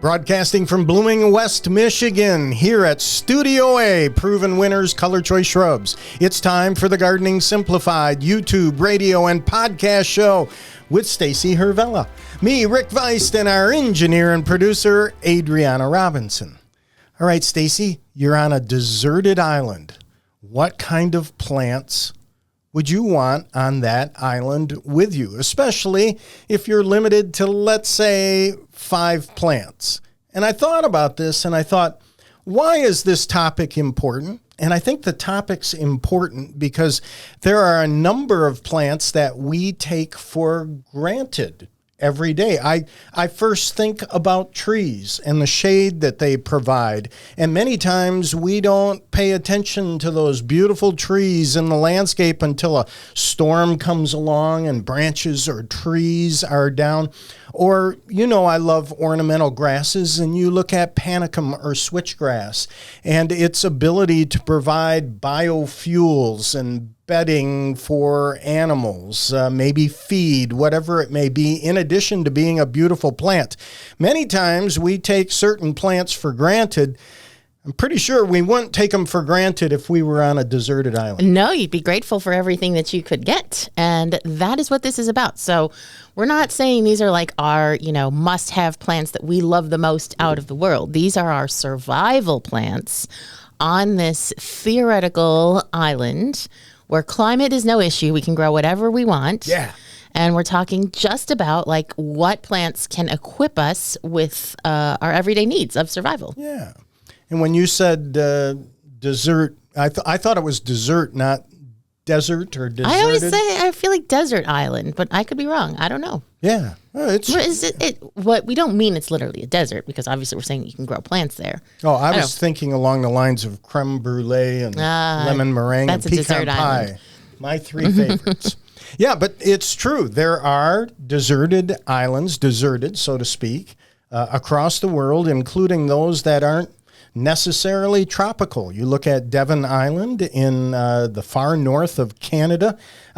Broadcasting from Blooming, West Michigan, here at Studio A, Proven Winners Color Choice Shrubs. It's time for the Gardening Simplified YouTube, radio, and podcast show with Stacy Hervella, me, Rick Weist, and our engineer and producer, Adriana Robinson. All right, Stacy, you're on a deserted island. What kind of plants would you want on that island with you, especially if you're limited to, let's say, 5 plants? And I thought about this and I thought, why is this topic important? And I think the topic's important because there are a number of plants that we take for granted every day. I first think about trees and the shade that they provide. And many times we don't pay attention to those beautiful trees in the landscape until a storm comes along and branches or trees are down. Or, you know, I love ornamental grasses, and you look at panicum or switchgrass and its ability to provide biofuels and bedding for animals, maybe feed, whatever it may be, in addition to being a beautiful plant. Many times we take certain plants for granted. I'm pretty sure we wouldn't take them for granted if we were on a deserted island. No, you'd be grateful for everything that you could get. And that is what this is about. So we're not saying these are like our, must-have plants that we love the most out of the world. These are our survival plants on this theoretical island where climate is no issue. We can grow whatever we want. Yeah. And we're talking just about like what plants can equip us with our everyday needs of survival. Yeah. And when you said desert, I thought it was dessert, not desert or deserted. I always say I feel like desert island, but I could be wrong. I don't know. Yeah. What we don't mean it's literally a desert, because obviously we're saying you can grow plants there. Oh, I was thinking along the lines of creme brulee and lemon meringue and pecan pie. Island. My 3 favorites. Yeah, but it's true. There are deserted islands, so to speak, across the world, including those that aren't necessarily tropical. You look at Devon Island in the far north of Canada.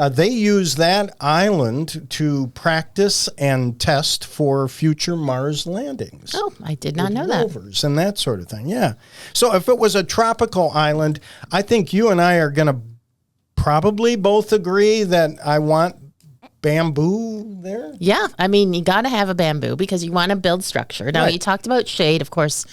They use that island to practice and test for future Mars landings. Oh, I did not know that. Rovers and that sort of thing, yeah. So if it was a tropical island, I think you and I are going to probably both agree that I want bamboo there? Yeah, I mean, you got to have a bamboo because you want to build structure. Now, You talked about shade. Of course,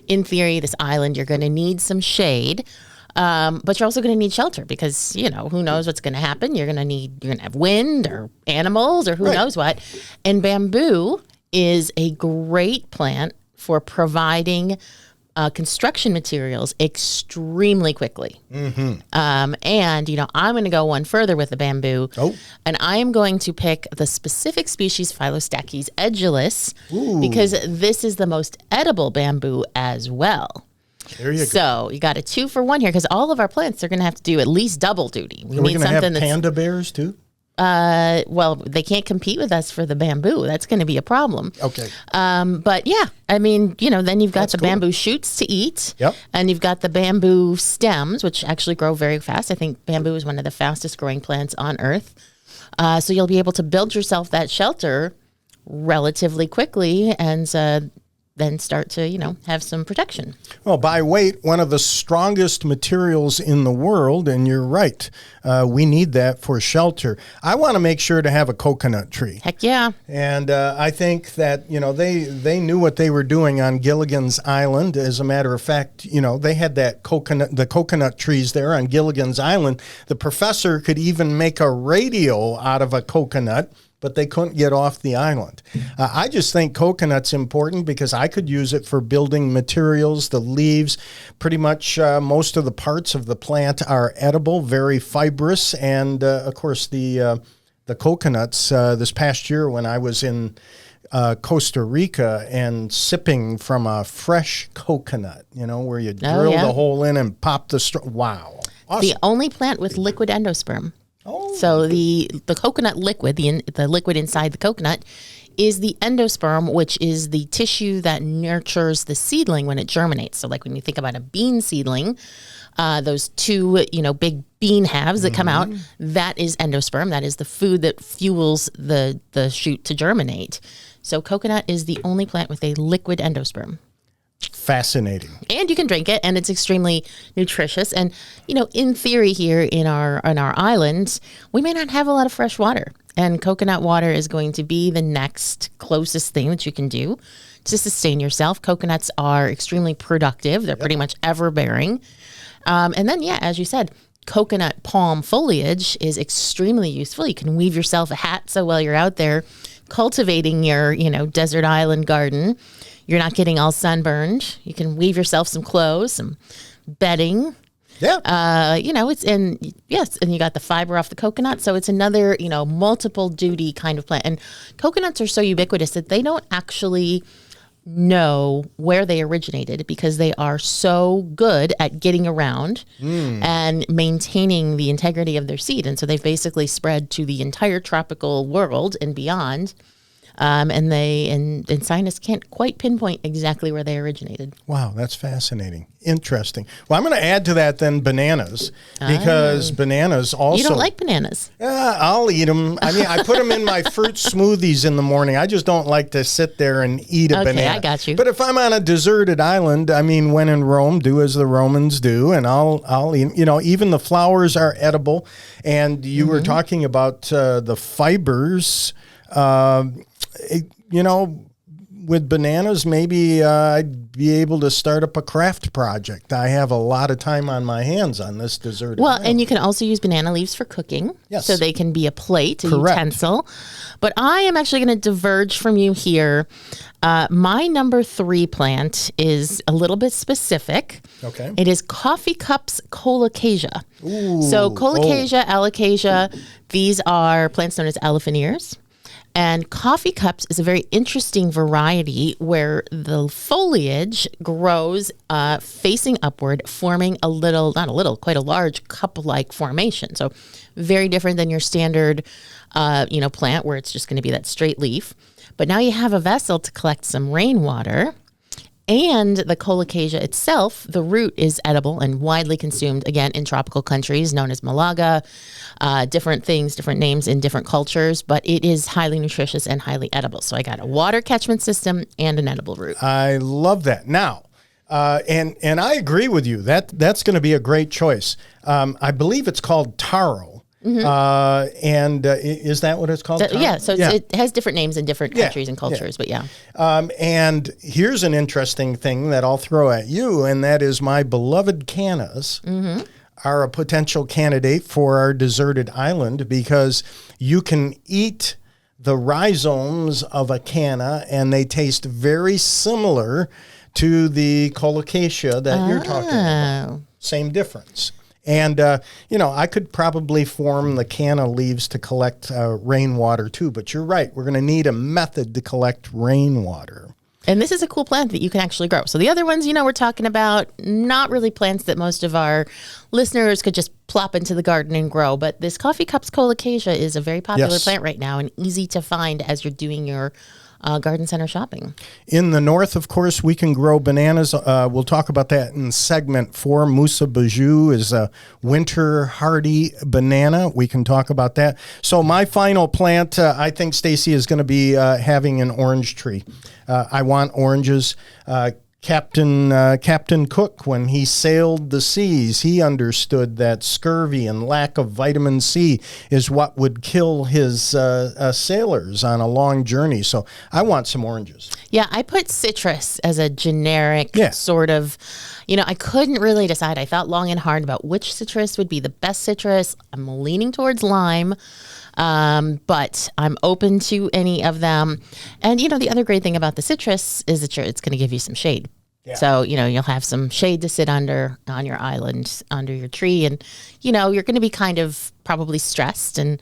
in theory, this island, you're going to need some shade, but you're also going to need shelter because, who knows what's going to happen. You're going to have wind or animals or who knows what. And bamboo is a great plant for providing construction materials extremely quickly. Mm-hmm. And, I'm going to go one further with the bamboo. Oh. And I am going to pick the specific species Phylostachys edulis because this is the most edible bamboo as well. There you go. So you got a 2 for 1 here because all of our plants are going to have to do at least double duty. Are we going to have panda bears too? Well, they can't compete with us for the bamboo. That's going to be a problem. Okay. But yeah, I mean, then you've got bamboo shoots to eat. Yep. And you've got the bamboo stems, which actually grow very fast. I think bamboo is one of the fastest growing plants on Earth. So you'll be able to build yourself that shelter relatively quickly and then start to, have some protection. Well, by weight, one of the strongest materials in the world, and you're right. We need that for shelter. I want to make sure to have a coconut tree. Heck yeah. And I think that, they knew what they were doing on Gilligan's Island. As a matter of fact, they had the coconut trees there on Gilligan's Island. The professor could even make a radio out of a coconut, but they couldn't get off the island. I just think coconut's important because I could use it for building materials. The leaves, pretty much most of the parts of the plant are edible, very fibrous, and of course the coconuts. This past year when I was in Costa Rica and sipping from a fresh coconut, where you drill the hole in and pop the wow. Awesome. The only plant with liquid endosperm. So the coconut liquid, the liquid inside the coconut, is the endosperm, which is the tissue that nurtures the seedling when it germinates. So like when you think about a bean seedling, those two, big bean halves that come out, that is endosperm. That is the food that fuels the shoot to germinate. So coconut is the only plant with a liquid endosperm. Fascinating. And you can drink it, and it's extremely nutritious. And, in theory here in our island, we may not have a lot of fresh water. And coconut water is going to be the next closest thing that you can do to sustain yourself. Coconuts are extremely productive. They're pretty much ever-bearing. And then, as you said, coconut palm foliage is extremely useful. You can weave yourself a hat, so while you're out there cultivating your, desert island garden, you're not getting all sunburned. You can weave yourself some clothes, some bedding. Yeah. And you got the fiber off the coconut. So it's another, multiple duty kind of plant. And coconuts are so ubiquitous that they don't actually know where they originated because they are so good at getting around and maintaining the integrity of their seed. And so they've basically spread to the entire tropical world and beyond. And scientists can't quite pinpoint exactly where they originated. Wow, that's fascinating. Interesting. Well, I'm going to add to that then bananas, because bananas also... You don't like bananas? I'll eat them. I mean, I put them in my fruit smoothies in the morning. I just don't like to sit there and eat a banana. I got you. But if I'm on a deserted island, I mean, when in Rome, do as the Romans do, and I'll eat. Even the flowers are edible. And you were talking about the fibers. With bananas, maybe I'd be able to start up a craft project. I have a lot of time on my hands on this dessert. Well, and you can also use banana leaves for cooking. Yes. So they can be a plate, a Correct. utensil. But I am actually going to diverge from you here. My number 3 plant is a little bit specific. Okay. It is coffee cups colocasia. Ooh, So colocasia, alocasia, these are plants known as elephant ears. And coffee cups is a very interesting variety where the foliage grows facing upward, forming quite a large cup-like formation. So very different than your standard, plant where it's just going to be that straight leaf. But now you have a vessel to collect some rainwater. And the colocasia itself, the root is edible and widely consumed, again, in tropical countries known as malaga, different things, different names in different cultures, but it is highly nutritious and highly edible. So I got a water catchment system and an edible root. I love that. Now, and I agree with you. That's going to be a great choice. I believe it's called taro. And is that what it's called? It has different names in different countries and cultures, but yeah. And here's an interesting thing that I'll throw at you, and that is my beloved cannas are a potential candidate for our deserted island, because you can eat the rhizomes of a canna and they taste very similar to the colocasia that you're talking about. Same difference. And, I could probably form the canna leaves to collect rainwater too, but you're right. We're going to need a method to collect rainwater. And this is a cool plant that you can actually grow. So the other ones, we're talking about not really plants that most of our listeners could just plop into the garden and grow. But this coffee cups colocasia is a very popular plant right now and easy to find as you're doing your garden center shopping. In the north, of course, we can grow bananas. We'll talk about that in segment 4. Musa Bajou is a winter hardy banana. We can talk about that. So my final plant, I think Stacy is going to be having an orange tree. I want oranges. Captain Cook, when he sailed the seas, he understood that scurvy and lack of vitamin C is what would kill his sailors on a long journey. So I want some oranges. Yeah, I put citrus as a generic sort of, I couldn't really decide. I thought long and hard about which citrus would be the best citrus. I'm leaning towards lime. But I'm open to any of them. And, the other great thing about the citrus is that it's going to give you some shade. Yeah. So, you'll have some shade to sit under on your island, under your tree. And, you're going to be kind of probably stressed and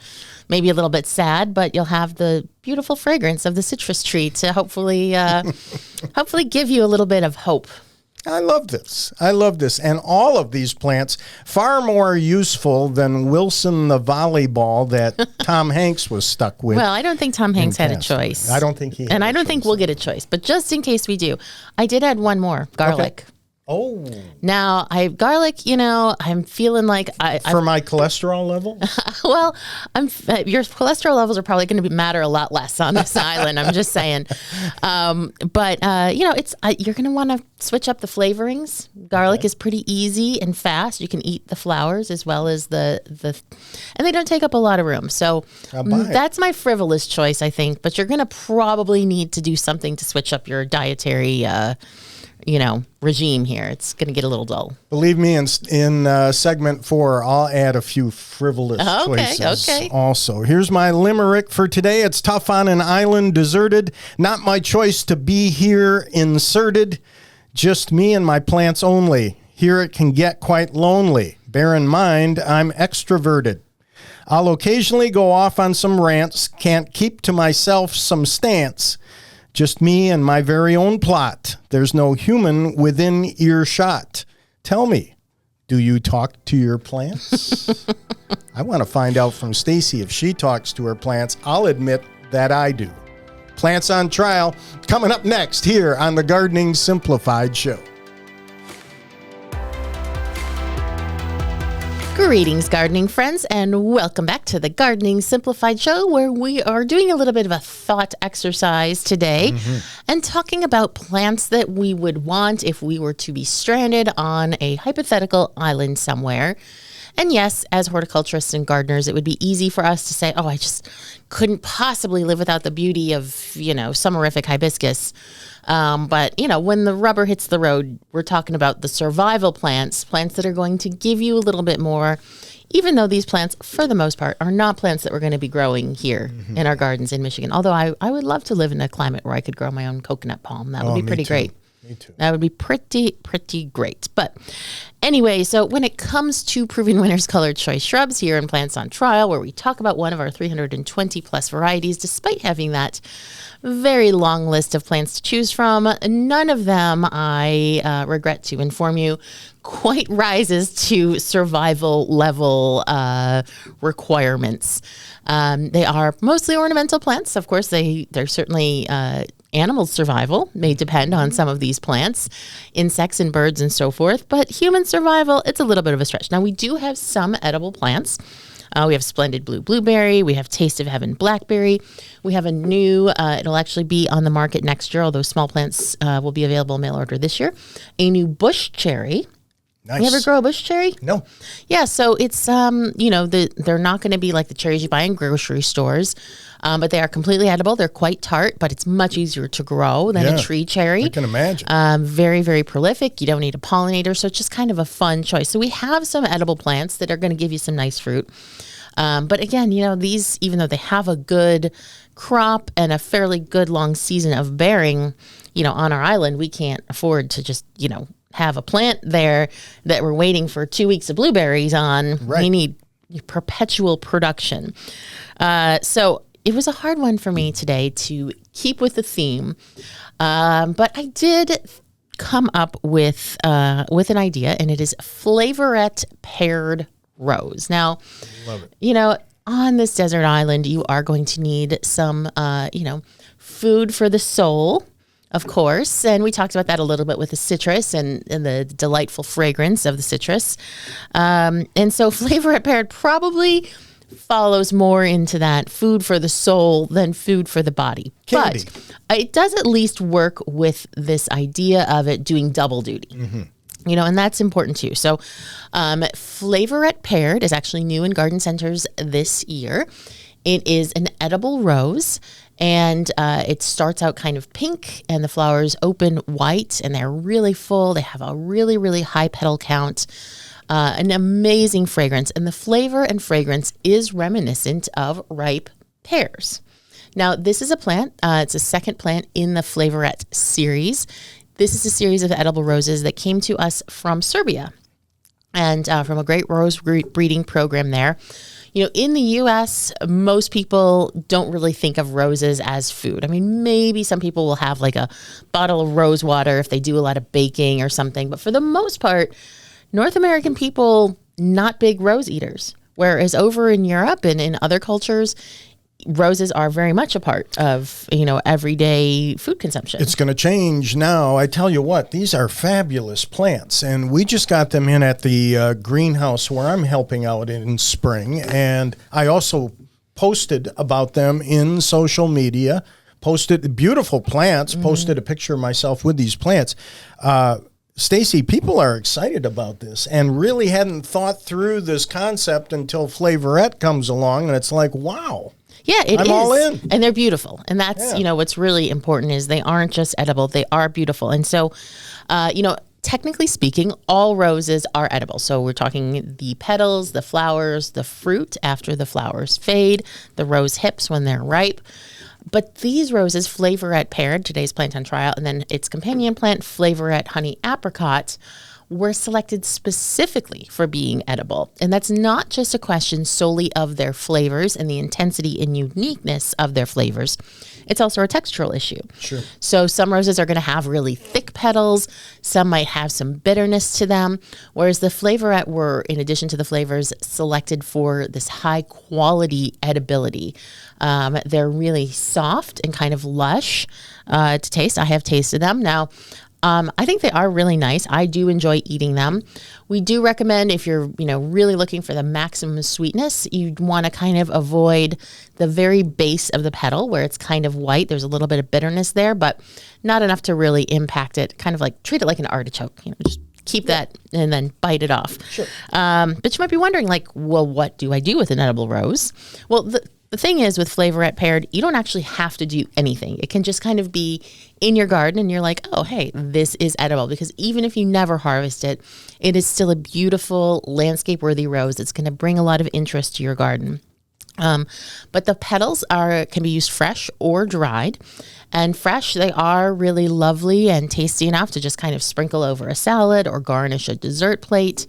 maybe a little bit sad, but you'll have the beautiful fragrance of the citrus tree to hopefully give you a little bit of hope. I love this. I love this. And all of these plants, far more useful than Wilson the volleyball that Tom Hanks was stuck with. Well, I don't think Tom Hanks had a choice. I don't think he had And I don't think we'll get a choice. But just in case we do, I did add one more, garlic. Okay. Oh. Now, garlic, I'm feeling like For my cholesterol level? well, your cholesterol levels are probably going to matter a lot less on this island. I'm just saying. But you're going to want to switch up the flavorings. Garlic is pretty easy and fast. You can eat the flowers as well as the and they don't take up a lot of room. So that's my frivolous choice, I think. But you're going to probably need to do something to switch up your dietary regime here. It's going to get a little dull. Believe me, in segment 4, I'll add a few frivolous choices also. Here's my limerick for today. It's tough on an island deserted. Not my choice to be here inserted. Just me and my plants only. Here it can get quite lonely. Bear in mind, I'm extroverted. I'll occasionally go off on some rants. Can't keep to myself some stance. Just me and my very own plot. There's no human within earshot. Tell me, do you talk to your plants? I want to find out from Stacy if she talks to her plants. I'll admit that I do. Plants on Trial, coming up next here on the Gardening Simplified Show. Greetings, gardening friends, and welcome back to the Gardening Simplified Show, where we are doing a little bit of a thought exercise today and talking about plants that we would want if we were to be stranded on a hypothetical island somewhere. And yes, as horticulturists and gardeners, it would be easy for us to say, oh, I just couldn't possibly live without the beauty of, summerific hibiscus. But when the rubber hits the road, we're talking about the survival plants that are going to give you a little bit more, even though these plants, for the most part, are not plants that we're going to be growing here in our gardens in Michigan. Although I would love to live in a climate where I could grow my own coconut palm. That would be pretty great. Me too. That would be pretty great. But anyway, so when it comes to Proven Winners Colored Choice Shrubs here in Plants on Trial, where we talk about one of our 320 plus varieties, despite having that very long list of plants to choose from, none of them, I regret to inform you, quite rises to survival level requirements. They are mostly ornamental plants. Of course, they're certainly animal survival may depend on some of these plants, insects and birds and so forth, but human survival, it's a little bit of a stretch. Now, we do have some edible plants. We have Splendid Blue Blueberry. We have Taste of Heaven Blackberry. We have a new, it'll actually be on the market next year, although small plants will be available mail order this year, a new bush cherry. Nice. You ever grow a bush cherry? No. Yeah, so it's, they're not going to be like the cherries you buy in grocery stores, but they are completely edible. They're quite tart, but it's much easier to grow than a tree cherry. I can imagine. Very, very prolific. You don't need a pollinator, so it's just kind of a fun choice. So we have some edible plants that are going to give you some nice fruit. But again, these, even though they have a good crop and a fairly good long season of bearing, on our island, we can't afford to just, have a plant there that we're waiting for 2 weeks of blueberries on. Right. We need perpetual production. So it was a hard one for me today to keep with the theme. But I did come up with an idea, and it is Flavorette Paired Rose. Now, Love it. On this desert island, you are going to need some, food for the soul, of course. And we talked about that a little bit with the citrus and the delightful fragrance of the citrus. And so Flavorette Paired probably follows more into that food for the soul than food for the body. Candy. But it does at least work with this idea of it doing double duty. And that's important too. So Flavorette Paired is actually new in garden centers this year. It is an edible rose, and it starts out kind of pink, and the flowers open white, and they're really full. They have a really, really high petal count, an amazing fragrance, and the flavor and fragrance is reminiscent of ripe pears. Now, this is a plant. It's a second plant in the Flavorette series. This is a series of edible roses that came to us from Serbia and from a great rose breeding program there. in the U.S., most people don't really think of roses as food. I mean, maybe some people will have like a bottle of rose water if they do a lot of baking or something. But for the most part, North American people, not big rose eaters. Whereas over in Europe and in other cultures, roses are very much a part of, everyday food consumption. It's going to change now. I tell you what, these are fabulous plants. And we just got them in at the greenhouse where I'm helping out in spring. And I also posted about them in social media, posted beautiful plants, posted a picture of myself with these plants. Stacy, people are excited about this and really hadn't thought through this concept until Flavorette comes along. And it's like, wow. Yeah, I'm all in. And they're beautiful. And that's, what's really important is they aren't just edible, they are beautiful. And so, technically speaking, all roses are edible. So we're talking the petals, the flowers, the fruit after the flowers fade, the rose hips when they're ripe. But these roses, Flavorette Pear, today's plant on trial, and then its companion plant, Flavorette Honey Apricot, were selected specifically for being edible. And that's not just a question solely of their flavors and the intensity and uniqueness of their flavors. It's also a textural issue. Sure. So some roses are going to have really thick petals. Some might have some bitterness to them. Whereas the Flavorette were, in addition to the flavors, selected for this high quality edibility. They're really soft and kind of lush to taste. I have tasted them. Now, I think they are really nice. I do enjoy eating them. We do recommend if you're, really looking for the maximum sweetness, you'd want to kind of avoid the very base of the petal where it's kind of white. There's a little bit of bitterness there, but not enough to really impact it. Kind of like treat it like an artichoke, just keep that and then bite it off. Sure. But you might be wondering what do I do with an edible rose? Well, the thing is with Flavorette Paired, you don't actually have to do anything. It can just kind of be in your garden and you're like, oh, hey, this is edible. Because even if you never harvest it, it is still a beautiful landscape-worthy rose. It's going to bring a lot of interest to your garden. But the petals can be used fresh or dried. And fresh, they are really lovely and tasty enough to just kind of sprinkle over a salad or garnish a dessert plate.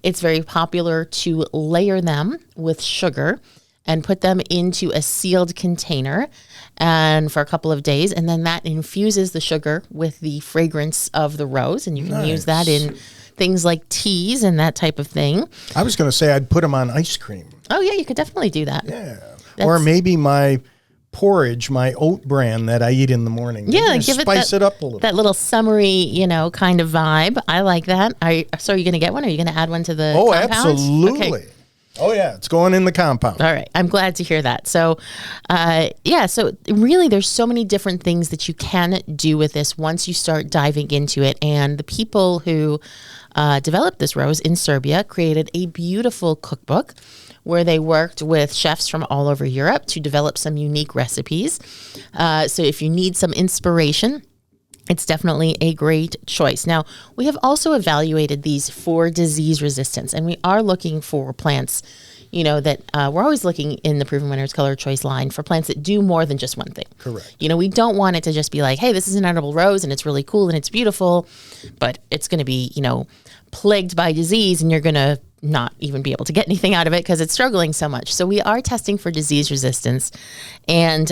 It's very popular to layer them with sugar and put them into a sealed container and for a couple of days. And then that infuses the sugar with the fragrance of the rose. And you can use that in things like teas and that type of thing. I was going to say I'd put them on ice cream. Oh, yeah, you could definitely do that. Yeah. Or maybe my porridge, my oat bran that I eat in the morning. Yeah, give spice it up a little. That little summery, kind of vibe. I like that. So are you going to get one? Or are you going to add one to the compound? Absolutely. Okay. Oh, yeah. It's going in the compound. All right. I'm glad to hear that. So, so really there's so many different things that you can do with this once you start diving into it. And the people who developed this rose in Serbia created a beautiful cookbook where they worked with chefs from all over Europe to develop some unique recipes. So if you need some inspiration, it's definitely a great choice. Now, we have also evaluated these for disease resistance, and we are looking for plants, that we're always looking in the Proven Winners Color Choice line for plants that do more than just one thing. Correct. We don't want it to just be like, hey, this is an edible rose and it's really cool and it's beautiful, but it's going to be, plagued by disease and you're going to not even be able to get anything out of it because it's struggling so much. So we are testing for disease resistance, and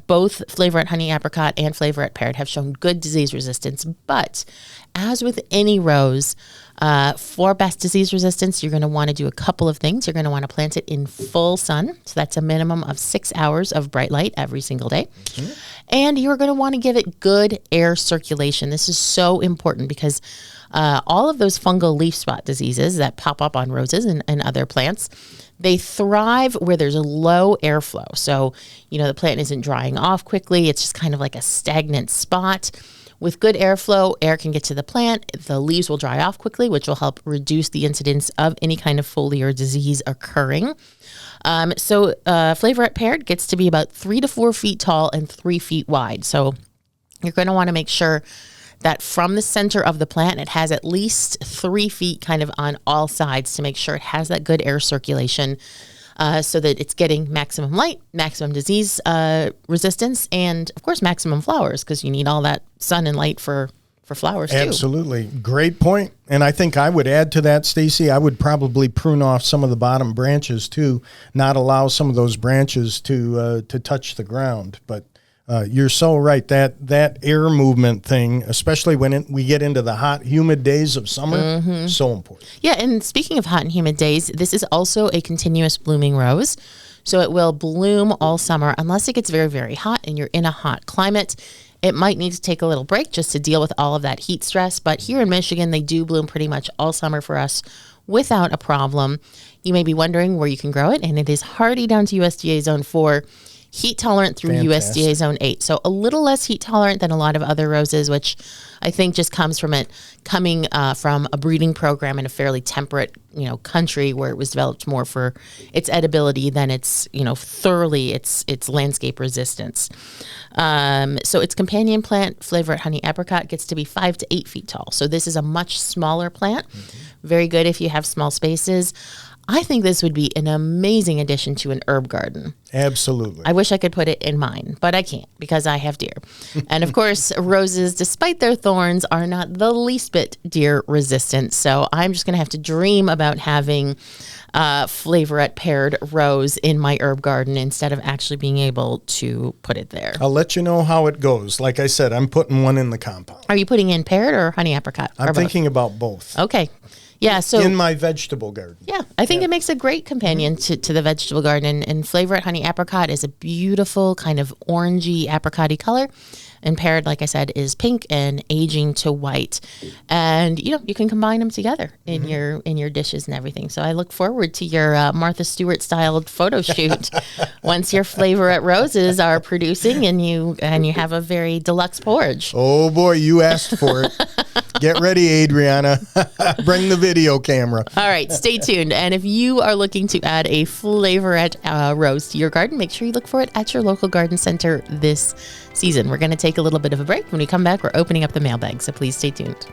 both Flavorette Honey Apricot and Flavorette Pear have shown good disease resistance. But as with any rose, for best disease resistance, you're going to want to do a couple of things. You're going to want to plant it in full sun. So that's a minimum of 6 hours of bright light every single day. Mm-hmm. And you're going to want to give it good air circulation. This is so important because all of those fungal leaf spot diseases that pop up on roses and other plants, they thrive where there's a low airflow. So, the plant isn't drying off quickly. It's just kind of like a stagnant spot. With good airflow, air can get to the plant. The leaves will dry off quickly, which will help reduce the incidence of any kind of foliar disease occurring. So Flavorette Paired gets to be about 3 to 4 feet tall and 3 feet wide. So you're going to want to make sure that from the center of the plant, it has at least 3 feet kind of on all sides to make sure it has that good air circulation so that it's getting maximum light, maximum disease resistance, and of course, maximum flowers because you need all that sun and light for flowers too. Absolutely. Great point. And I think I would add to that, Stacy, I would probably prune off some of the bottom branches too, not allow some of those branches to touch the ground. But you're so right. That air movement thing, especially when we get into the hot, humid days of summer, so important. Yeah, and speaking of hot and humid days, this is also a continuous blooming rose. So it will bloom all summer unless it gets very, very hot and you're in a hot climate. It might need to take a little break just to deal with all of that heat stress. But here in Michigan, they do bloom pretty much all summer for us without a problem. You may be wondering where you can grow it, and it is hardy down to USDA Zone 4. Heat tolerant through Fantastic. USDA Zone 8. So a little less heat tolerant than a lot of other roses, which I think just comes from it coming from a breeding program in a fairly temperate, country where it was developed more for its edibility than its, thoroughly its landscape resistance. So its companion plant, Flavorette Honey Apricot, gets to be 5 to 8 feet tall. So this is a much smaller plant. Very good if you have small spaces. I think this would be an amazing addition to an herb garden. Absolutely. I wish I could put it in mine, but I can't because I have deer. And of course, roses, despite their thorns, are not the least bit deer resistant. So I'm just going to have to dream about having Flavorette paired rose in my herb garden instead of actually being able to put it there. I'll let you know how it goes. Like I said, I'm putting one in the compound. Are you putting in paired or honey apricot? I'm thinking about both. Okay. Yeah, so in my vegetable garden. Yeah, I think it makes a great companion to the vegetable garden. And Flavorette Honey Apricot is a beautiful kind of orangey apricot-y color. And paired, like I said, is pink and aging to white. And, you can combine them together in your dishes and everything. So I look forward to your Martha Stewart-styled photo shoot once your Flavorette roses are producing and you have a very deluxe porridge. Oh, boy, you asked for it. Get ready, Adriana. Bring the video camera. All right, stay tuned. And if you are looking to add a Flavorette rose to your garden, make sure you look for it at your local garden center this season. We're going to take a little bit of a break. When we come back, we're opening up the mailbag, so please stay tuned.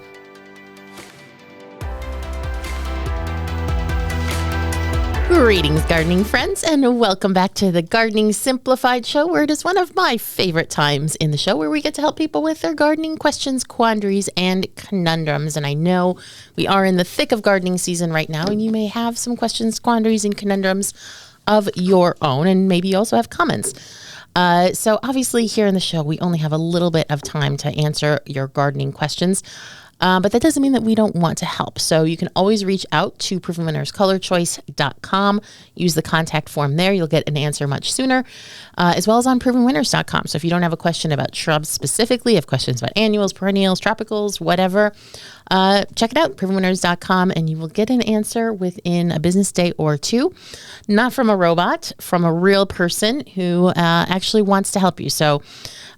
Greetings, gardening friends, and welcome back to the Gardening Simplified show, where it is one of my favorite times in the show where we get to help people with their gardening questions, quandaries, and conundrums. And I know we are in the thick of gardening season right now, and you may have some questions, quandaries, and conundrums of your own, and maybe you also have comments. So obviously here in the show, we only have a little bit of time to answer your gardening questions. But that doesn't mean that we don't want to help. So you can always reach out to provenwinnerscolorchoice.com. Use the contact form there. You'll get an answer much sooner, as well as on provenwinners.com. So if you don't have a question about shrubs specifically, have questions about annuals, perennials, tropicals, whatever, check it out, provenwinners.com, and you will get an answer within a business day or two. Not from a robot, from a real person who actually wants to help you. So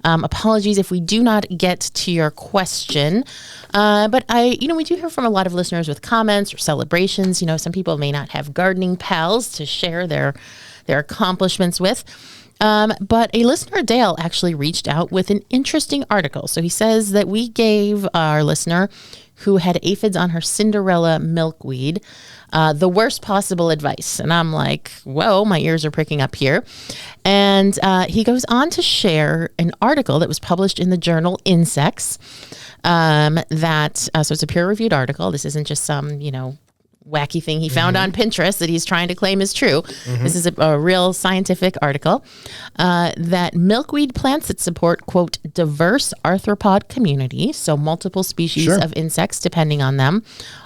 apologies if we do not get to your question. But we do hear from a lot of listeners with comments or celebrations. Some people may not have gardening pals to share their accomplishments with. But a listener, Dale, actually reached out with an interesting article. So he says that we gave our listener who had aphids on her Cinderella milkweed the worst possible advice. And I'm like, whoa, my ears are pricking up here. And he goes on to share an article that was published in the journal Insects. So it's a peer-reviewed article. This isn't just some, wacky thing he found on Pinterest that he's trying to claim is true. This is a real scientific article that milkweed plants that support, quote, diverse arthropod community, so multiple species of insects depending on them,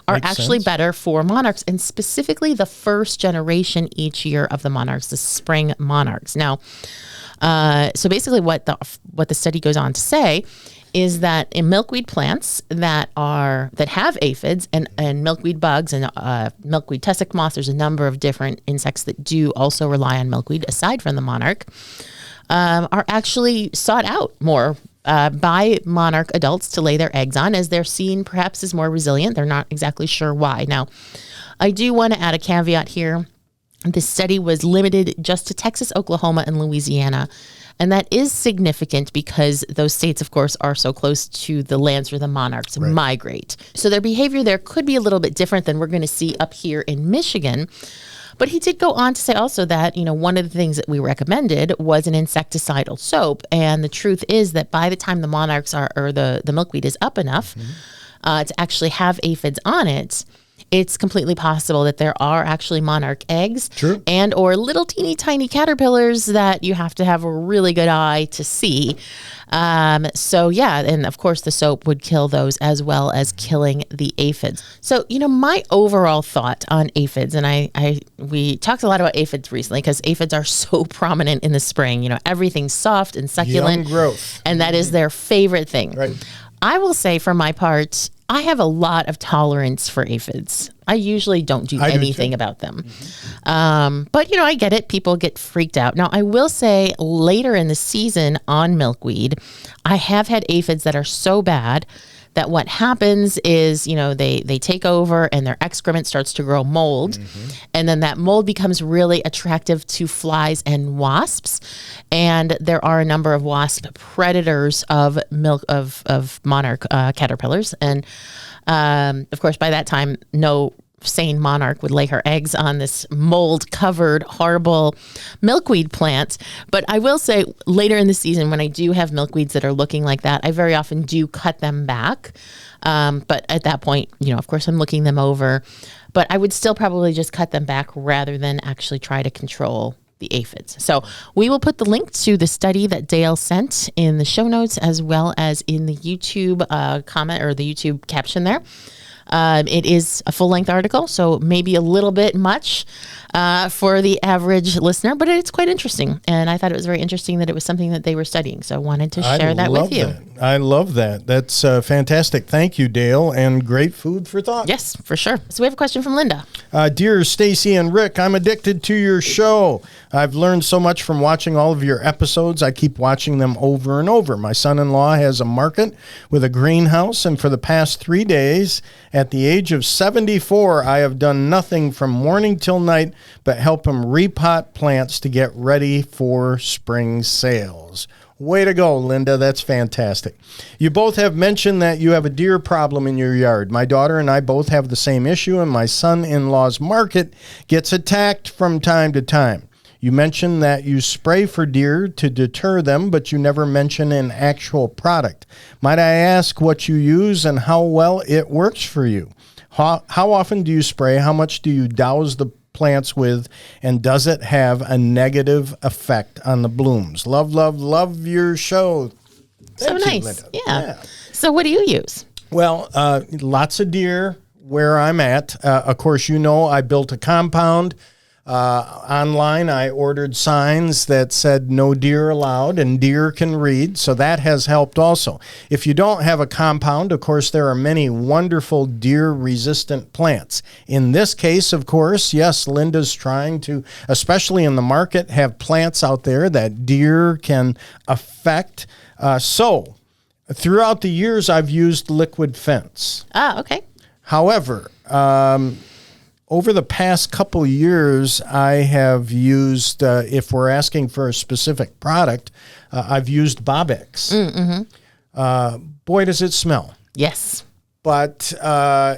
are actually better for monarchs, and specifically the first generation each year of the monarchs, the spring monarchs. Now, so basically what the study goes on to say is that in milkweed plants that have aphids and milkweed bugs and milkweed tussock moth, there's a number of different insects that do also rely on milkweed aside from the monarch, are actually sought out more by monarch adults to lay their eggs on, as they're seen perhaps as more resilient. They're not exactly sure why. Now, I do want to add a caveat here. This study was limited just to Texas, Oklahoma, and Louisiana. And that is significant because those states, of course, are so close to the lands where the monarchs migrate. So their behavior there could be a little bit different than we're going to see up here in Michigan. But he did go on to say also that, one of the things that we recommended was an insecticidal soap. And the truth is that by the time the monarchs or the milkweed is up enough to actually have aphids on it, it's completely possible that there are actually monarch eggs and or little teeny tiny caterpillars that you have to have a really good eye to see. So yeah, and of course the soap would kill those as well as killing the aphids. So, my overall thought on aphids, and we talked a lot about aphids recently because aphids are so prominent in the spring. Everything's soft and succulent. Young growth. And that is their favorite thing. Right. I will say for my part, I have a lot of tolerance for aphids. I usually don't do anything about them. But, I get it. People get freaked out. Now, I will say later in the season on milkweed, I have had aphids that are so bad that what happens is, they take over and their excrement starts to grow mold. And then that mold becomes really attractive to flies and wasps. And there are a number of wasp predators of monarch caterpillars. And of course, by that time, no sane monarch would lay her eggs on this mold-covered, horrible milkweed plant. But I will say later in the season, when I do have milkweeds that are looking like that, I very often do cut them back. But at that point, of course, I'm looking them over. But I would still probably just cut them back rather than actually try to control the aphids. So we will put the link to the study that Dale sent in the show notes as well as in the YouTube comment or the YouTube caption there. It is a full-length article, so maybe a little bit much for the average listener, but it's quite interesting. And I thought it was very interesting that it was something that they were studying. So I wanted to share that with you. I love that. That's fantastic. Thank you, Dale, and great food for thought. Yes, for sure. So we have a question from Linda. Dear Stacy and Rick, I'm addicted to your show. I've learned so much from watching all of your episodes. I keep watching them over and over. My son-in-law has a market with a greenhouse, and for the past 3 days, at the age of 74, I have done nothing from morning till night but help him repot plants to get ready for spring sales. Way to go, Linda. That's fantastic. You both have mentioned that you have a deer problem in your yard. My daughter and I both have the same issue, and my son-in-law's market gets attacked from time to time. You mentioned that you spray for deer to deter them, but you never mention an actual product. Might I ask what you use and how well it works for you? How often do you spray? How much do you douse the plants with? And does it have a negative effect on the blooms? Love, love, love your show. So nice. Yeah. So what do you use? Well, lots of deer where I'm at. Of course, I built a compound. Online, I ordered signs that said no deer allowed, and deer can read, so that has helped also. If you don't have a compound, of course, there are many wonderful deer-resistant plants. In this case, of course, yes, Linda's trying to, especially in the market, have plants out there that deer can affect. So, throughout the years, I've used liquid fence. Okay. However, over the past couple years, I have used, if we're asking for a specific product, I've used Bob-X. Boy, does it smell. Yes. But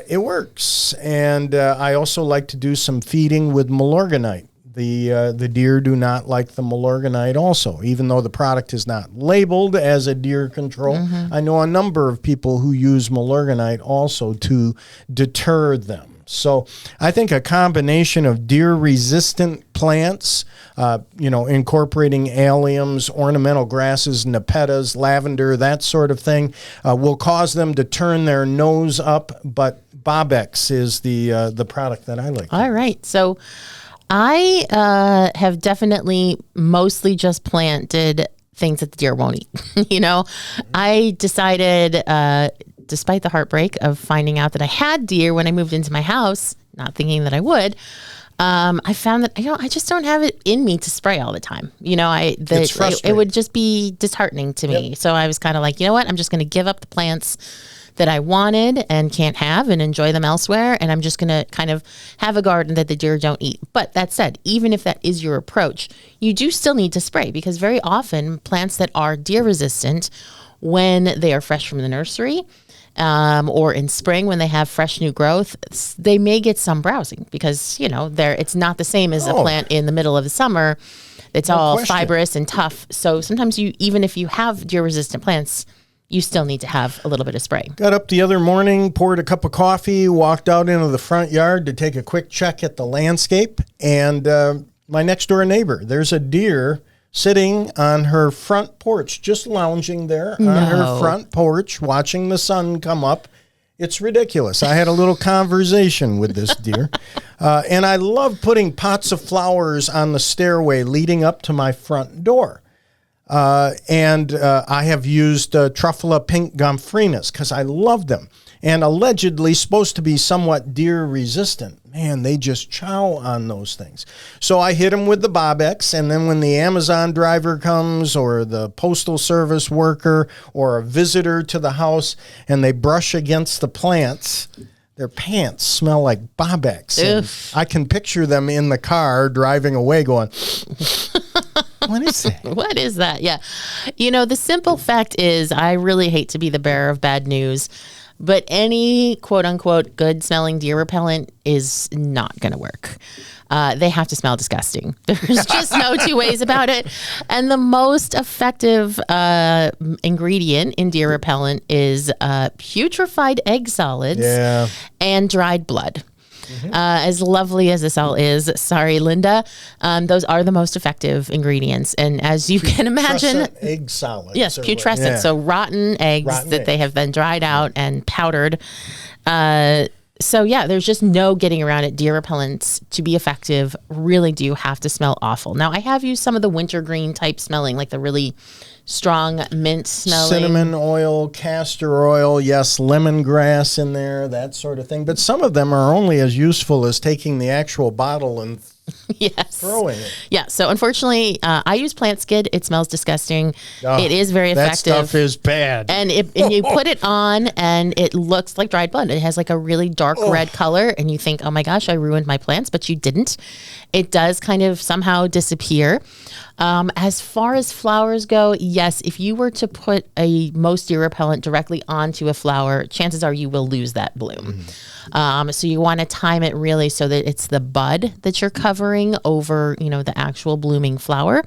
it works. And I also like to do some feeding with Milorganite. The deer do not like the Milorganite also, even though the product is not labeled as a deer control. I know a number of people who use Milorganite also to deter them. So I think a combination of deer-resistant plants, incorporating alliums, ornamental grasses, nepetas, lavender, that sort of thing, will cause them to turn their nose up. But Bob-X is the product that I like. All right. So I have definitely mostly just planted things that the deer won't eat. I decided, despite the heartbreak of finding out that I had deer when I moved into my house, not thinking that I would, I found that I just don't have it in me to spray all the time. It would just be disheartening to me. Yep. So I was kind of like, you know what? I'm just going to give up the plants that I wanted and can't have and enjoy them elsewhere. And I'm just going to kind of have a garden that the deer don't eat. But that said, even if that is your approach, you do still need to spray, because very often plants that are deer resistant, when they are fresh from the nursery or in spring when they have fresh new growth, they may get some browsing because, it's not the same as a plant in the middle of the summer. It's all fibrous and tough. So sometimes even if you have deer-resistant plants, you still need to have a little bit of spray. Got up the other morning, poured a cup of coffee, walked out into the front yard to take a quick check at the landscape. And my next door neighbor, there's a deer sitting on her front porch, just lounging there on her front porch, watching the sun come up. It's ridiculous. I had a little conversation with this deer. And I love putting pots of flowers on the stairway leading up to my front door. And I have used Truffula pink gomphrena because I love them. And allegedly supposed to be somewhat deer resistant. Man, they just chow on those things. So I hit them with the Bob-X, and then when the Amazon driver comes or the postal service worker or a visitor to the house and they brush against the plants, their pants smell like Bob-X. I can picture them in the car driving away going, what is that? What is that? Yeah. The simple fact is I really hate to be the bearer of bad news, but any quote unquote good smelling deer repellent is not going to work. They have to smell disgusting. There's just no two ways about it. And the most effective ingredient in deer repellent is putrefied egg solids and dried blood. As lovely as this all is, sorry, Linda, those are the most effective ingredients. And as you can imagine, egg solids. Yes, putrescent. Yeah. So rotten eggs that they have been dried out and powdered. There's just no getting around it. Deer repellents, to be effective, really do have to smell awful. Now, I have used some of the wintergreen type smelling, like the really strong mint smelling. Cinnamon oil, castor oil, yes, lemongrass in there, that sort of thing. But some of them are only as useful as taking the actual bottle and throwing it. Yeah, so unfortunately, I use Plant Skid. It smells disgusting. It is very effective. That stuff is bad. And you put it on, and it looks like dried blood. It has like a really dark red color, and you think, oh my gosh, I ruined my plants, but you didn't. It does kind of somehow disappear. As far as flowers go, yes, if you were to put a most deer repellent directly onto a flower, chances are you will lose that bloom. So you want to time it really so that it's the bud that you're covering over, the actual blooming flower.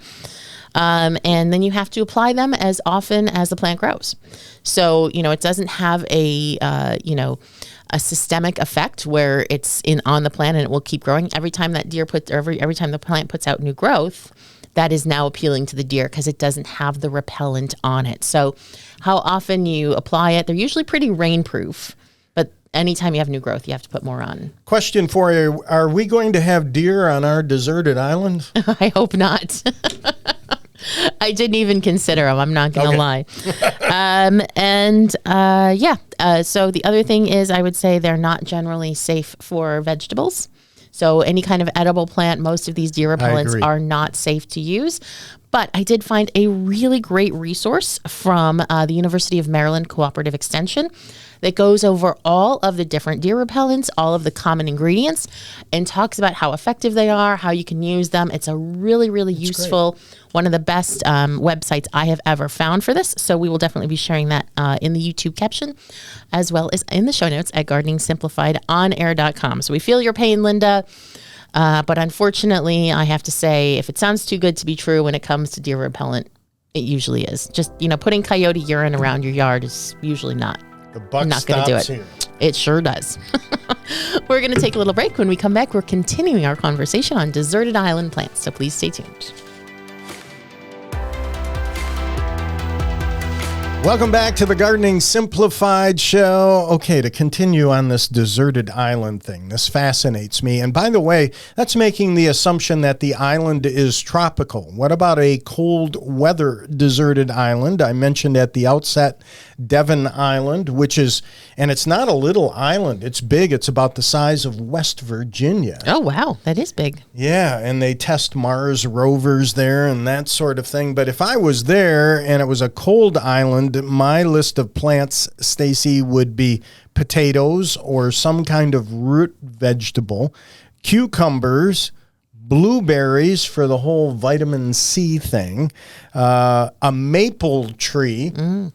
And then you have to apply them as often as the plant grows. So, it doesn't have a systemic effect where it's on the plant and it will keep growing. Every time that deer every time the plant puts out new growth, that is now appealing to the deer because it doesn't have the repellent on it. So how often you apply it, they're usually pretty rainproof, but anytime you have new growth, you have to put more on. Question for you. Are we going to have deer on our deserted island? I hope not. I didn't even consider them. I'm not going to lie. So the other thing is I would say they're not generally safe for vegetables. So any kind of edible plant, most of these deer repellents are not safe to use. But I did find a really great resource from the University of Maryland Cooperative Extension that goes over all of the different deer repellents, all of the common ingredients, and talks about how effective they are, how you can use them. It's a really, really useful, one of the best websites I have ever found for this. So we will definitely be sharing that in the YouTube caption, as well as in the show notes at gardeningsimplifiedonair.com. So we feel your pain, Linda. But unfortunately, I have to say, if it sounds too good to be true when it comes to deer repellent, it usually is. Just, putting coyote urine around your yard is usually not. The buck not going to do it. Here. It sure does. We're going to take a little break. When we come back, we're continuing our conversation on deserted island plants. So please stay tuned. Welcome back to the Gardening Simplified show. Okay, to continue on this deserted island thing, this fascinates me. And by the way, that's making the assumption that the island is tropical. What about a cold weather deserted island? I mentioned at the outset Devon Island, which is, and it's not a little island. It's big. It's about the size of West Virginia. Oh, wow. That is big. Yeah, and they test Mars rovers there and that sort of thing. But if I was there and it was a cold island, my list of plants, Stacy, would be potatoes or some kind of root vegetable, cucumbers, blueberries for the whole vitamin C thing, a maple tree,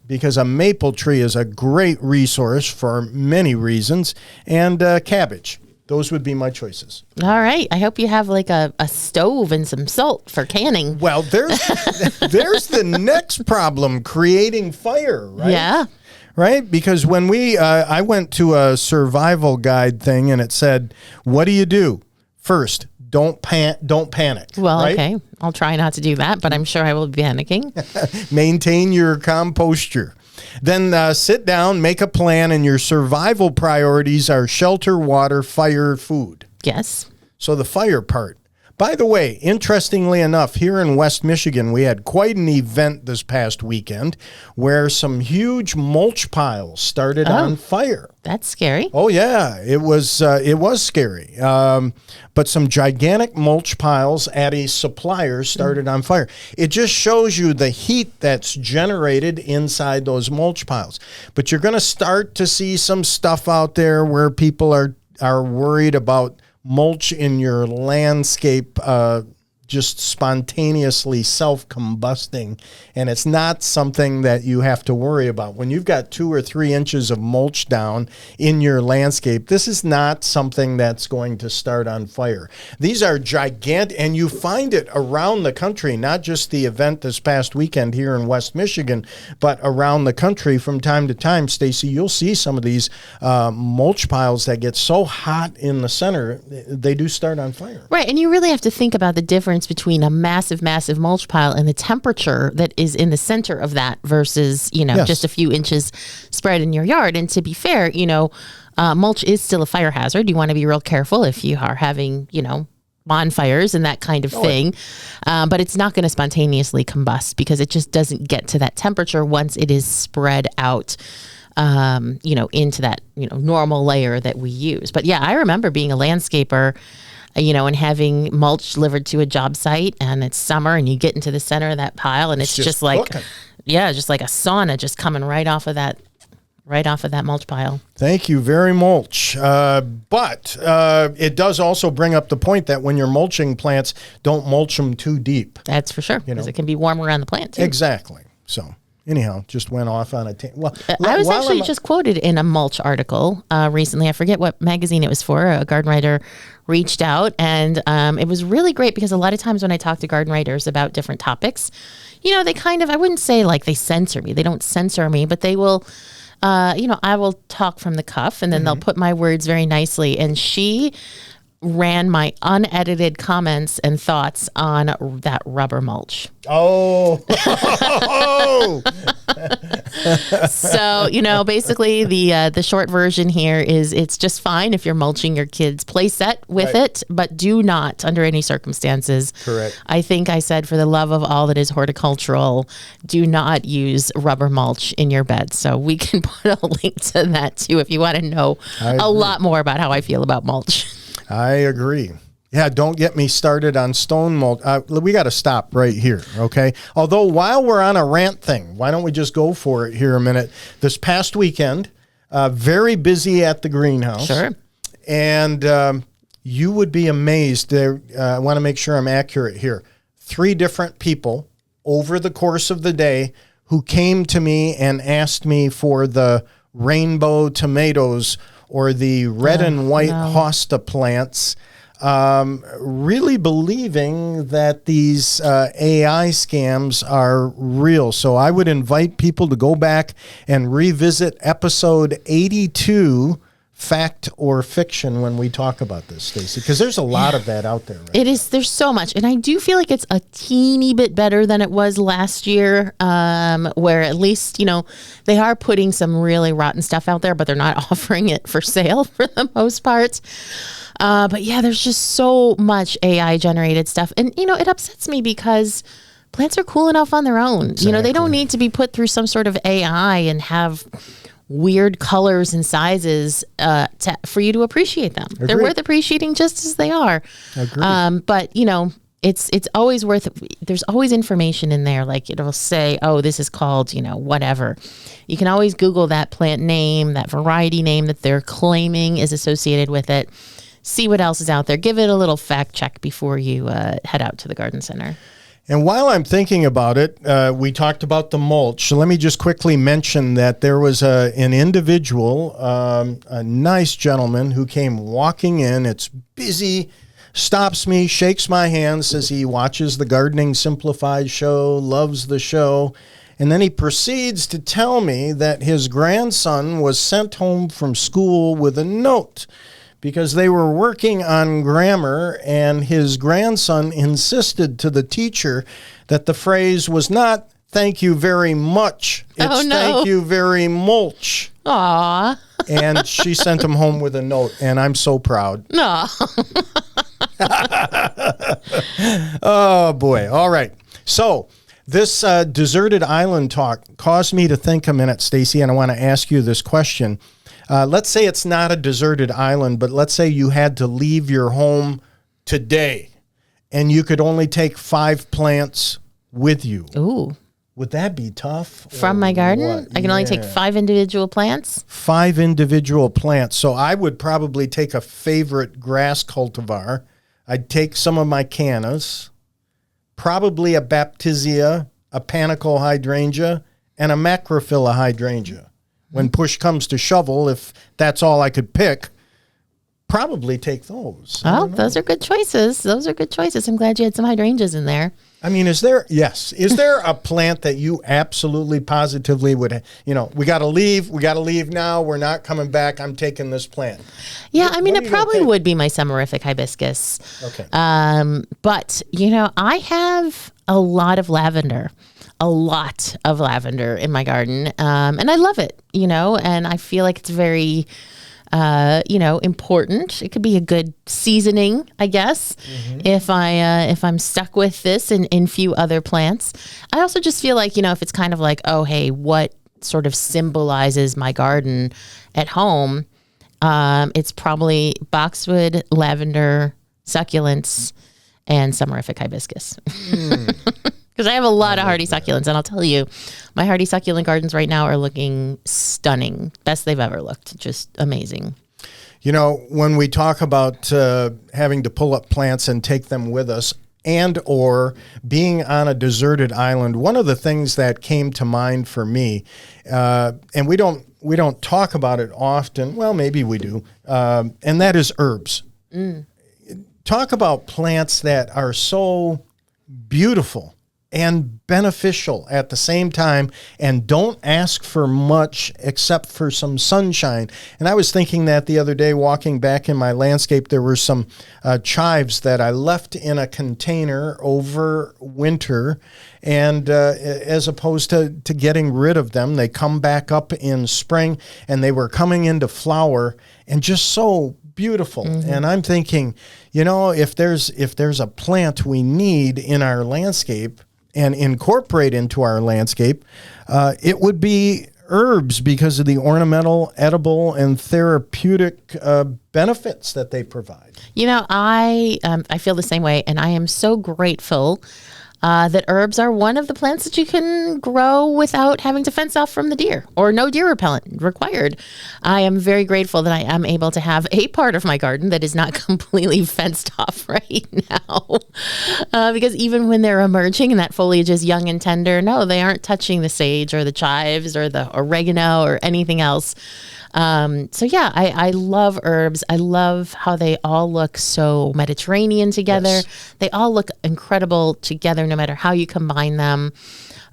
because a maple tree is a great resource for many reasons, and cabbage. Those would be my choices. All right. I hope you have like a stove and some salt for canning. Well, there's the next problem, creating fire, right? Yeah. Right? Because when I went to a survival guide thing and it said, what do you do? First, don't panic. Well, right? okay. I'll try not to do that, but I'm sure I will be panicking. Maintain your composture. Then sit down, make a plan, and your survival priorities are shelter, water, fire, food. Yes. So the fire part. By the way, interestingly enough, here in West Michigan, we had quite an event this past weekend where some huge mulch piles started on fire. That's scary. Oh yeah, it was scary. But some gigantic mulch piles at a supplier started on fire. It just shows you the heat that's generated inside those mulch piles. But you're going to start to see some stuff out there where people are worried about mulch in your landscape just spontaneously self-combusting, and it's not something that you have to worry about. When you've got 2 or 3 inches of mulch down in your landscape, this is not something that's going to start on fire. These are gigantic, and you find it around the country, not just the event this past weekend here in West Michigan, but around the country from time to time. Stacy, you'll see some of these mulch piles that get so hot in the center, they do start on fire. Right, and you really have to think about the difference between a massive mulch pile and the temperature that is in the center of that versus, just a few inches spread in your yard. And to be fair, mulch is still a fire hazard. You want to be real careful if you are having, bonfires and that kind of thing. But it's not going to spontaneously combust because it just doesn't get to that temperature once it is spread out into that, normal layer that we use. But yeah, I remember being a landscaper, and having mulch delivered to a job site, and it's summer and you get into the center of that pile and it's just like, just like a sauna just coming right off of that mulch pile. Thank you very much. But it does also bring up the point that when you're mulching plants, don't mulch them too deep. That's for sure, because it can be warm around the plant too. Exactly. So anyhow, just went off on a Well, I was actually just quoted in a mulch article recently. I forget what magazine it was for. A garden writer reached out, and it was really great because a lot of times when I talk to garden writers about different topics, they kind of, I wouldn't say like they censor me. They don't censor me, but they will, I will talk from the cuff, and then they'll put my words very nicely. And she ran my unedited comments and thoughts on that rubber mulch. Oh. So, basically the short version here is it's just fine if you're mulching your kids' play set with it, but do not under any circumstances. Correct. I think I said, for the love of all that is horticultural, do not use rubber mulch in your bed. So we can put a link to that too if you want to know a lot more about how I feel about mulch. I agree. Yeah, don't get me started on stone mulch. We got to stop right here, okay? Although while we're on a rant thing, why don't we just go for it here a minute? This past weekend, very busy at the greenhouse. Sure. And you would be amazed. I want to make sure I'm accurate here. 3 different people over the course of the day who came to me and asked me for the rainbow tomatoes or the red and white hosta plants, really believing that these AI scams are real. So I would invite people to go back and revisit episode 82, Fact or Fiction, when we talk about this, Stacy, because there's a lot of that out there. Right? It is. There's so much. And I do feel like it's a teeny bit better than it was last year, where at least, they are putting some really rotten stuff out there, but they're not offering it for sale for the most part. But yeah, there's just so much AI generated stuff. And, it upsets me because plants are cool enough on their own. Exactly. They don't need to be put through some sort of AI and have weird colors and sizes for you to appreciate them. Agreed. They're worth appreciating just as they are. Agreed. But it's always worth. There's always information in there, like it'll say, "Oh, this is called whatever." You can always Google that plant name, that variety name that they're claiming is associated with it. see what else is out there. Give it a little fact check before you head out to the garden center. And while I'm thinking about it, we talked about the mulch. So let me just quickly mention that there was an individual, a nice gentleman who came walking in. It's busy, stops me, shakes my hand, says he watches the Gardening Simplified show, loves the show. And then he proceeds to tell me that his grandson was sent home from school with a note because they were working on grammar, and his grandson insisted to the teacher that the phrase was not "thank you very much," it's "thank you very mulch." Aw. And she sent him home with a note, and I'm so proud. No. Oh, boy. All right. So this deserted island talk caused me to think a minute, Stacy, and I want to ask you this question. Let's say it's not a deserted island, but let's say you had to leave your home today and you could only take 5 plants with you. Ooh. Would that be tough? From my garden? What? I can only take 5 individual plants? 5 individual plants. So I would probably take a favorite grass cultivar. I'd take some of my cannas, probably a Baptisia, a panicle hydrangea, and a macrophylla hydrangea. When push comes to shovel, if that's all I could pick, probably take those. Oh, those are good choices. Those are good choices. I'm glad you had some hydrangeas in there. I mean, is there a plant that you absolutely positively would, we got to leave now. We're not coming back. I'm taking this plant. Yeah, I mean, it probably would be my summerific hibiscus. Okay. But, I have a lot of lavender in my garden. And I love it, and I feel like it's very, important. It could be a good seasoning, I guess, if I'm stuck with this in few other plants. I also just feel like, if it's kind of like, oh, hey, what sort of symbolizes my garden at home? It's probably boxwood, lavender, succulents, and summerific hibiscus. Because I have a lot of hardy succulents, and I'll tell you, my hardy succulent gardens right now are looking stunning. Best they've ever looked. Just amazing. When we talk about having to pull up plants and take them with us, and or being on a deserted island, one of the things that came to mind for me, and we don't talk about it often. Well, maybe we do, and that is herbs. Talk about plants that are so beautiful and beneficial at the same time, and don't ask for much except for some sunshine. And I was thinking that the other day, walking back in my landscape, there were some chives that I left in a container over winter, and as opposed to getting rid of them, they come back up in spring, and they were coming into flower, and just so beautiful. And I'm thinking, if there's a plant we need in our landscape and incorporate into our landscape, it would be herbs because of the ornamental, edible, and therapeutic benefits that they provide. I feel the same way, and I am so grateful that herbs are one of the plants that you can grow without having to fence off from the deer, or no deer repellent required. I am very grateful that I am able to have a part of my garden that is not completely fenced off right now. Because even when they're emerging and that foliage is young and tender, no, they aren't touching the sage or the chives or the oregano or anything else. I love herbs. I love how they all look so Mediterranean together. Yes. They all look incredible together, no matter how you combine them.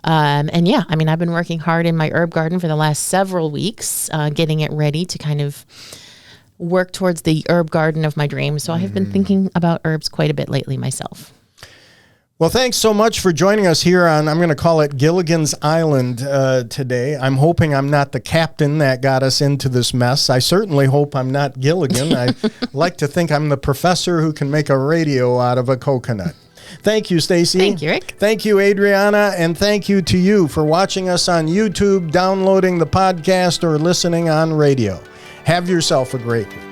I've been working hard in my herb garden for the last several weeks, getting it ready to kind of work towards the herb garden of my dreams. So I have been thinking about herbs quite a bit lately myself. Well, thanks so much for joining us here on, I'm going to call it Gilligan's Island today. I'm hoping I'm not the captain that got us into this mess. I certainly hope I'm not Gilligan. I like to think I'm the professor who can make a radio out of a coconut. Thank you, Stacy. Thank you, Rick. Thank you, Adriana. And thank you to you for watching us on YouTube, downloading the podcast, or listening on radio. Have yourself a great week.